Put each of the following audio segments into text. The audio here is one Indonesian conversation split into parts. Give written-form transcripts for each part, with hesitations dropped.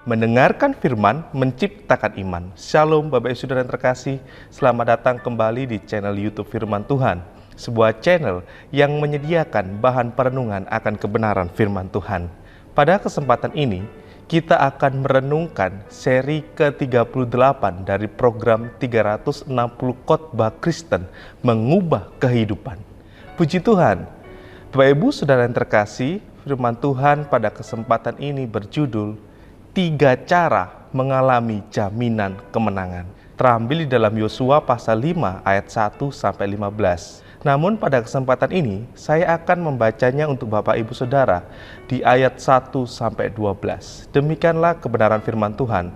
Mendengarkan firman, menciptakan iman. Shalom Bapak Ibu Saudara yang terkasih, selamat datang kembali di channel YouTube Firman Tuhan. Sebuah channel yang menyediakan bahan perenungan akan kebenaran firman Tuhan. Pada kesempatan ini, kita akan merenungkan seri ke-38 dari program 360 Khotbah Kristen Mengubah Kehidupan. Puji Tuhan, Bapak Ibu Saudara yang terkasih, firman Tuhan pada kesempatan ini berjudul 3 cara mengalami jaminan kemenangan. Terambil di dalam Yosua pasal 5 ayat 1-15. Namun pada kesempatan ini saya akan membacanya untuk Bapak Ibu Saudara di ayat 1-12. Demikianlah kebenaran firman Tuhan.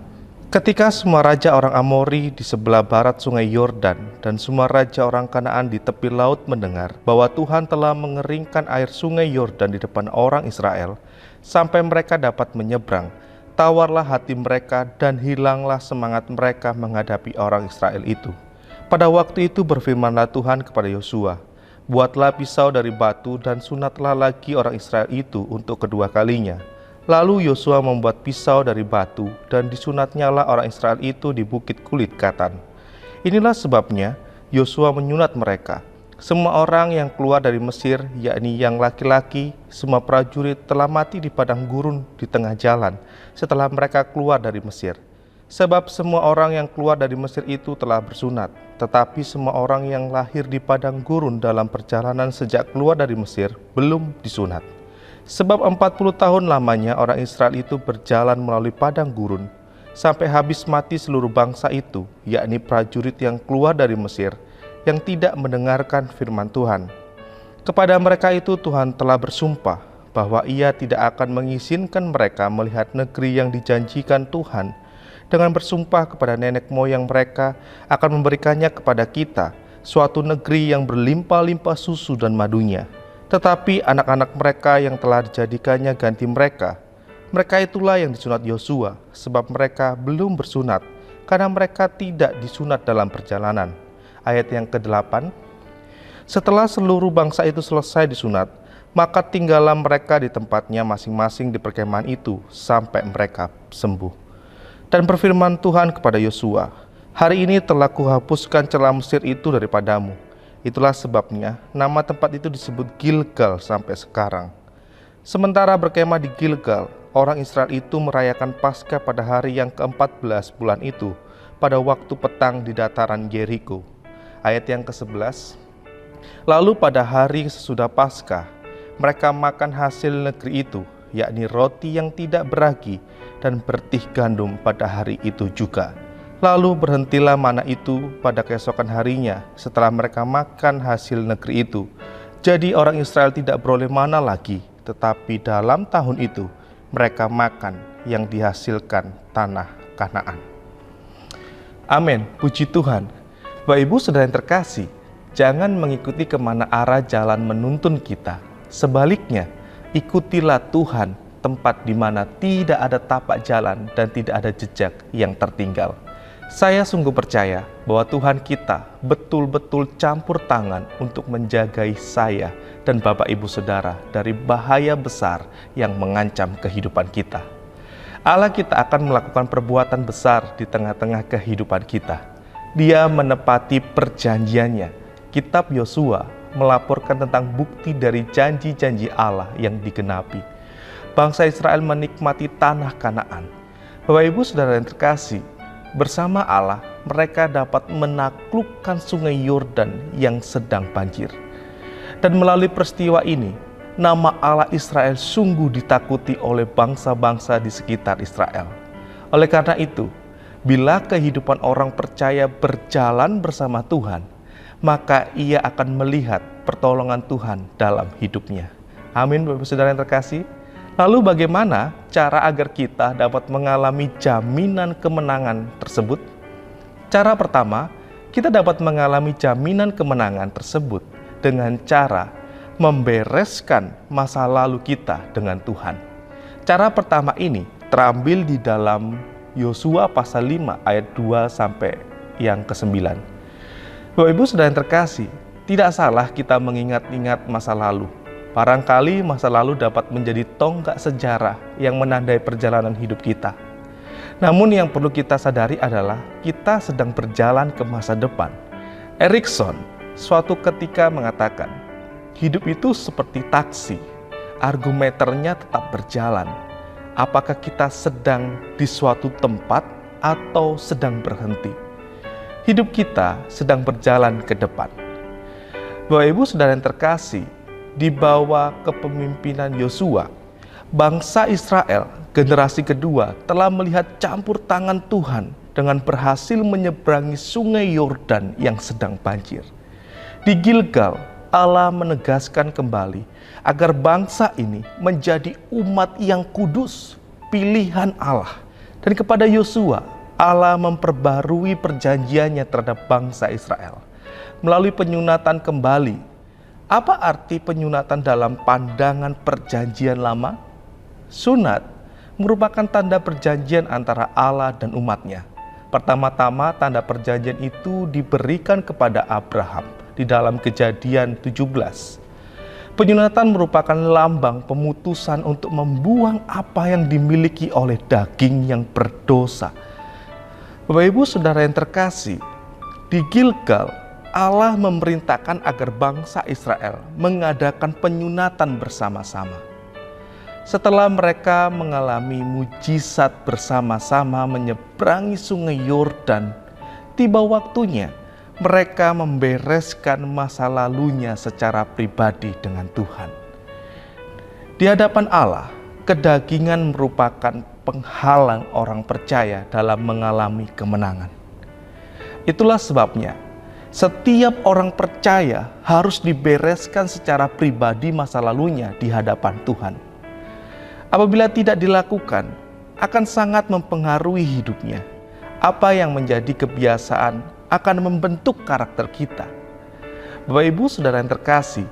Ketika semua raja orang Amori di sebelah barat sungai Yordan dan semua raja orang Kanaan di tepi laut mendengar bahwa Tuhan telah mengeringkan air sungai Yordan di depan orang Israel sampai mereka dapat menyeberang, tawarlah hati mereka dan hilanglah semangat mereka menghadapi orang Israel itu. Pada waktu itu berfirmanlah Tuhan kepada Yosua, buatlah pisau dari batu dan sunatlah lagi orang Israel itu untuk kedua kalinya. Lalu Yosua membuat pisau dari batu dan disunatnyalah orang Israel itu di bukit kulit katan. Inilah sebabnya Yosua menyunat mereka. Semua orang yang keluar dari Mesir, yakni yang laki-laki, semua prajurit telah mati di padang gurun di tengah jalan setelah mereka keluar dari Mesir. Sebab semua orang yang keluar dari Mesir itu telah bersunat, tetapi semua orang yang lahir di padang gurun dalam perjalanan sejak keluar dari Mesir belum disunat. Sebab 40 tahun lamanya orang Israel itu berjalan melalui padang gurun, sampai habis mati seluruh bangsa itu, yakni prajurit yang keluar dari Mesir, yang tidak mendengarkan firman Tuhan. Kepada mereka itu Tuhan telah bersumpah bahwa Ia tidak akan mengizinkan mereka melihat negeri yang dijanjikan Tuhan, dengan bersumpah kepada nenek moyang mereka akan memberikannya kepada kita, suatu negeri yang berlimpah-limpah susu dan madunya. Tetapi anak-anak mereka yang telah dijadikannya ganti mereka itulah yang disunat Yosua, sebab mereka belum bersunat, karena mereka tidak disunat dalam perjalanan. Ayat yang ke-8, setelah seluruh bangsa itu selesai disunat, maka tinggallah mereka di tempatnya masing-masing di perkemahan itu sampai mereka sembuh. Dan berfirman Tuhan kepada Yosua, hari ini telah kuhapuskan celah Mesir itu daripadamu. Itulah sebabnya nama tempat itu disebut Gilgal sampai sekarang. Sementara berkemah di Gilgal, orang Israel itu merayakan Paskah pada hari yang ke-14 bulan itu, pada waktu petang di dataran Yeriko. Ayat yang ke-11, lalu pada hari sesudah Paskah, mereka makan hasil negeri itu, yakni roti yang tidak beragi dan bertih gandum pada hari itu juga. Lalu berhentilah mana itu pada keesokan harinya setelah mereka makan hasil negeri itu. Jadi orang Israel tidak beroleh mana lagi, tetapi dalam tahun itu mereka makan yang dihasilkan tanah Kanaan. Amin, puji Tuhan. Bapak Ibu Saudara yang terkasih, jangan mengikuti kemana arah jalan menuntun kita. Sebaliknya, ikutilah Tuhan, tempat di mana tidak ada tapak jalan dan tidak ada jejak yang tertinggal. Saya sungguh percaya bahwa Tuhan kita betul-betul campur tangan untuk menjagai saya dan Bapak Ibu Saudara dari bahaya besar yang mengancam kehidupan kita. Allah kita akan melakukan perbuatan besar di tengah-tengah kehidupan kita. Dia menepati perjanjiannya. Kitab Yosua melaporkan tentang bukti dari janji-janji Allah yang digenapi. Bangsa Israel menikmati tanah Kanaan. Bapak Ibu Saudara yang terkasih, bersama Allah mereka dapat menaklukkan sungai Yordan yang sedang banjir. Dan melalui peristiwa ini, nama Allah Israel sungguh ditakuti oleh bangsa-bangsa di sekitar Israel. Oleh karena itu, bila kehidupan orang percaya berjalan bersama Tuhan, maka ia akan melihat pertolongan Tuhan dalam hidupnya. Amin, Bapak Saudara yang terkasih. Lalu bagaimana cara agar kita dapat mengalami jaminan kemenangan tersebut? Cara pertama, kita dapat mengalami jaminan kemenangan tersebut dengan cara membereskan masa lalu kita dengan Tuhan. Cara pertama ini terambil di dalam Yosua pasal 5 ayat 2 sampai yang ke-9. Bapak Ibu Saudara yang terkasih, tidak salah kita mengingat-ingat masa lalu. Barangkali masa lalu dapat menjadi tonggak sejarah yang menandai perjalanan hidup kita. Namun yang perlu kita sadari adalah kita sedang berjalan ke masa depan. Erikson suatu ketika mengatakan, hidup itu seperti taksi, argometernya tetap berjalan. Apakah kita sedang di suatu tempat atau sedang berhenti? Hidup kita sedang berjalan ke depan. Bapak Ibu Saudara yang terkasih, di bawah kepemimpinan Yosua, bangsa Israel generasi kedua telah melihat campur tangan Tuhan dengan berhasil menyeberangi sungai Yordan yang sedang banjir. Di Gilgal, Allah menegaskan kembali agar bangsa ini menjadi umat yang kudus, pilihan Allah. Dan kepada Yosua, Allah memperbarui perjanjiannya terhadap bangsa Israel melalui penyunatan kembali. Apa arti penyunatan dalam pandangan perjanjian lama? Sunat merupakan tanda perjanjian antara Allah dan umatnya. Pertama-tama tanda perjanjian itu diberikan kepada Abraham di dalam Kejadian 17. Penyunatan merupakan lambang pemutusan untuk membuang apa yang dimiliki oleh daging yang berdosa. Bapak Ibu Saudara yang terkasih, di Gilgal Allah memerintahkan agar bangsa Israel mengadakan penyunatan bersama-sama. Setelah mereka mengalami mujizat bersama-sama menyeberangi sungai Yordan, tiba waktunya mereka membereskan masa lalunya secara pribadi dengan Tuhan. Di hadapan Allah, kedagingan merupakan penghalang orang percaya dalam mengalami kemenangan. Itulah sebabnya setiap orang percaya harus dibereskan secara pribadi masa lalunya di hadapan Tuhan. Apabila tidak dilakukan, akan sangat mempengaruhi hidupnya. Apa yang menjadi kebiasaan akan membentuk karakter kita. Bapak Ibu Saudara yang terkasih,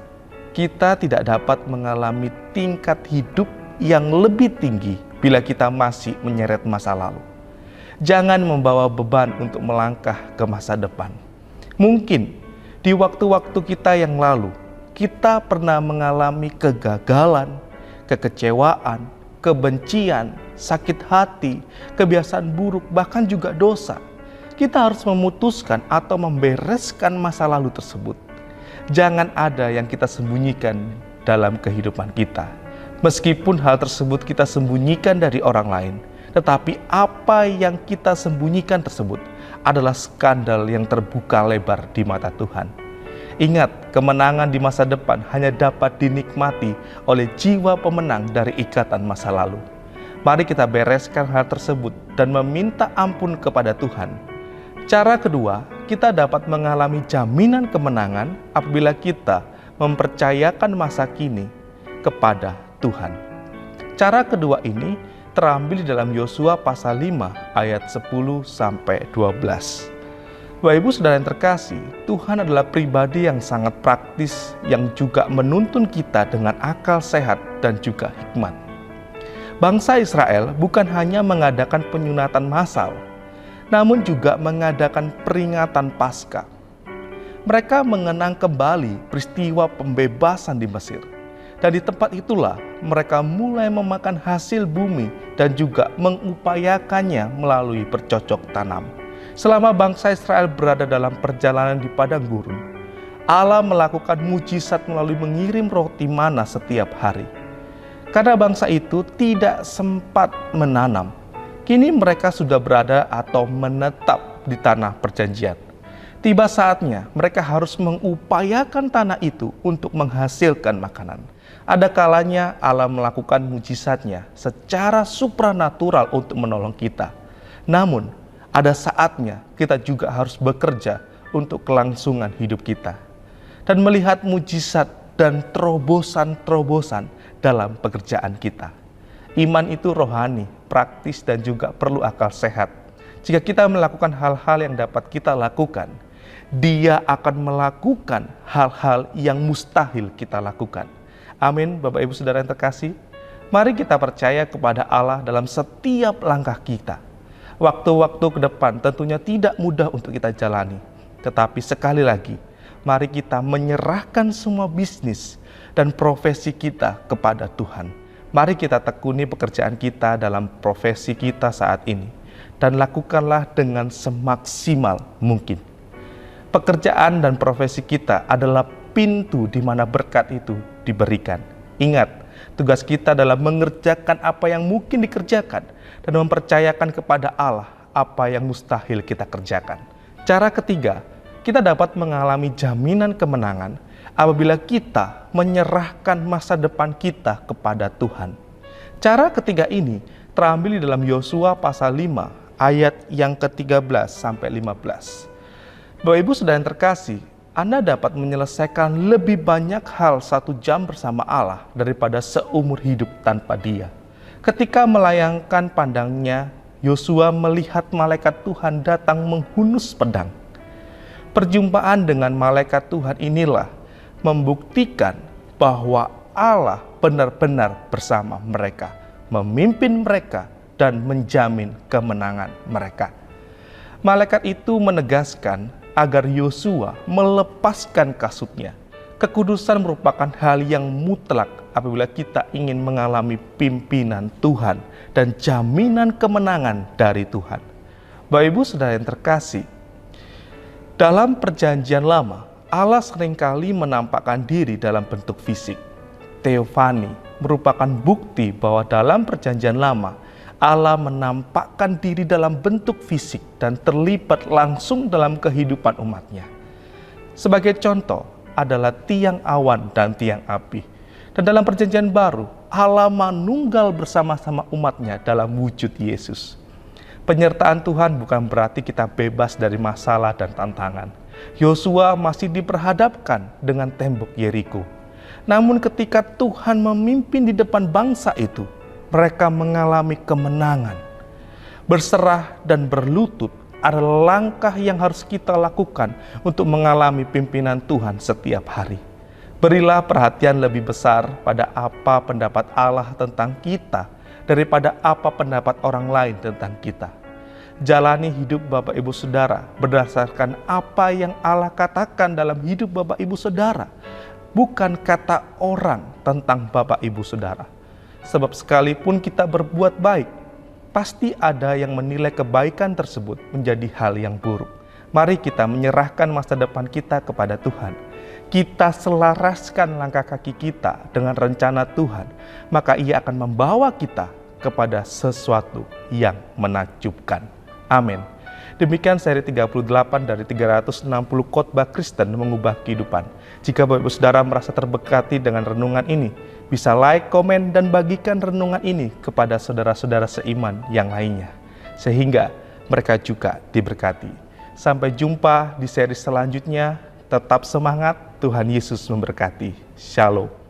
kita tidak dapat mengalami tingkat hidup yang lebih tinggi bila kita masih menyeret masa lalu. Jangan membawa beban untuk melangkah ke masa depan. Mungkin di waktu-waktu kita yang lalu, kita pernah mengalami kegagalan, kekecewaan, kebencian, sakit hati, kebiasaan buruk, bahkan juga dosa. Kita harus memutuskan atau membereskan masa lalu tersebut. Jangan ada yang kita sembunyikan dalam kehidupan kita. Meskipun hal tersebut kita sembunyikan dari orang lain, tetapi apa yang kita sembunyikan tersebut adalah skandal yang terbuka lebar di mata Tuhan. Ingat, kemenangan di masa depan hanya dapat dinikmati oleh jiwa pemenang dari ikatan masa lalu. Mari kita bereskan hal tersebut dan meminta ampun kepada Tuhan. Cara kedua, kita dapat mengalami jaminan kemenangan apabila kita mempercayakan masa kini kepada Tuhan. Cara kedua ini terambil di dalam Yosua pasal 5 ayat 10-12. Bapak Ibu Saudara yang terkasih, Tuhan adalah pribadi yang sangat praktis yang juga menuntun kita dengan akal sehat dan juga hikmat. Bangsa Israel bukan hanya mengadakan penyunatan massal, namun juga mengadakan peringatan Paskah. Mereka mengenang kembali peristiwa pembebasan di Mesir. Dan di tempat itulah mereka mulai memakan hasil bumi dan juga mengupayakannya melalui bercocok tanam. Selama bangsa Israel berada dalam perjalanan di padang gurun, Allah melakukan mujizat melalui mengirim roti mana setiap hari. Karena bangsa itu tidak sempat menanam, kini mereka sudah berada atau menetap di tanah perjanjian. Tiba saatnya mereka harus mengupayakan tanah itu untuk menghasilkan makanan. Ada kalanya Allah melakukan mujizatnya secara supranatural untuk menolong kita. Namun, ada saatnya kita juga harus bekerja untuk kelangsungan hidup kita. Dan melihat mujizat dan terobosan-terobosan dalam pekerjaan kita. Iman itu rohani, praktis dan juga perlu akal sehat. Jika kita melakukan hal-hal yang dapat kita lakukan, Dia akan melakukan hal-hal yang mustahil kita lakukan. Amin, Bapak Ibu Saudara yang terkasih. Mari kita percaya kepada Allah dalam setiap langkah kita. Waktu-waktu ke depan tentunya tidak mudah untuk kita jalani. Tetapi sekali lagi, mari kita menyerahkan semua bisnis dan profesi kita kepada Tuhan. Mari kita tekuni pekerjaan kita dalam profesi kita saat ini. dan lakukanlah dengan semaksimal mungkin. Pekerjaan dan profesi kita adalah pintu di mana berkat itu diberikan. Ingat, tugas kita adalah mengerjakan apa yang mungkin dikerjakan dan mempercayakan kepada Allah apa yang mustahil kita kerjakan. Cara ketiga, kita dapat mengalami jaminan kemenangan apabila kita menyerahkan masa depan kita kepada Tuhan. Cara ketiga ini terambil di dalam Yosua pasal 5 ayat yang ke-13 sampai 15. Bapak Ibu Saudara yang terkasih, Anda dapat menyelesaikan lebih banyak hal 1 jam bersama Allah daripada seumur hidup tanpa Dia. Ketika melayangkan pandangnya, Yosua melihat malaikat Tuhan datang menghunus pedang. Perjumpaan dengan malaikat Tuhan inilah membuktikan bahwa Allah benar-benar bersama mereka, memimpin mereka, dan menjamin kemenangan mereka. Malaikat itu menegaskan agar Yosua melepaskan kasutnya. Kekudusan merupakan hal yang mutlak apabila kita ingin mengalami pimpinan Tuhan dan jaminan kemenangan dari Tuhan. Bapak Ibu Saudara yang terkasih, dalam Perjanjian Lama, Allah seringkali menampakkan diri dalam bentuk fisik. Teofani merupakan bukti bahwa dalam Perjanjian Lama, Allah menampakkan diri dalam bentuk fisik dan terlibat langsung dalam kehidupan umatnya. Sebagai contoh adalah tiang awan dan tiang api. Dan dalam Perjanjian Baru, Allah manunggal bersama-sama umatnya dalam wujud Yesus. Penyertaan Tuhan bukan berarti kita bebas dari masalah dan tantangan. Yosua masih diperhadapkan dengan tembok Yeriko. Namun ketika Tuhan memimpin di depan bangsa itu, mereka mengalami kemenangan. Berserah dan berlutut adalah langkah yang harus kita lakukan untuk mengalami pimpinan Tuhan setiap hari. Berilah perhatian lebih besar pada apa pendapat Allah tentang kita daripada apa pendapat orang lain tentang kita. Jalani hidup Bapak Ibu Saudara berdasarkan apa yang Allah katakan dalam hidup Bapak Ibu Saudara, bukan kata orang tentang Bapak Ibu Saudara. Sebab sekalipun kita berbuat baik, pasti ada yang menilai kebaikan tersebut menjadi hal yang buruk. Mari kita menyerahkan masa depan kita kepada Tuhan. Kita selaraskan langkah kaki kita dengan rencana Tuhan, maka Ia akan membawa kita kepada sesuatu yang menakjubkan. Amin. Demikian seri 38 dari 360 khotbah Kristen mengubah kehidupan. Jika Bapak Ibu Saudara merasa terberkati dengan renungan ini, bisa like, komen, dan bagikan renungan ini kepada saudara-saudara seiman yang lainnya, sehingga mereka juga diberkati. Sampai jumpa di seri selanjutnya. Tetap semangat, Tuhan Yesus memberkati. Shalom.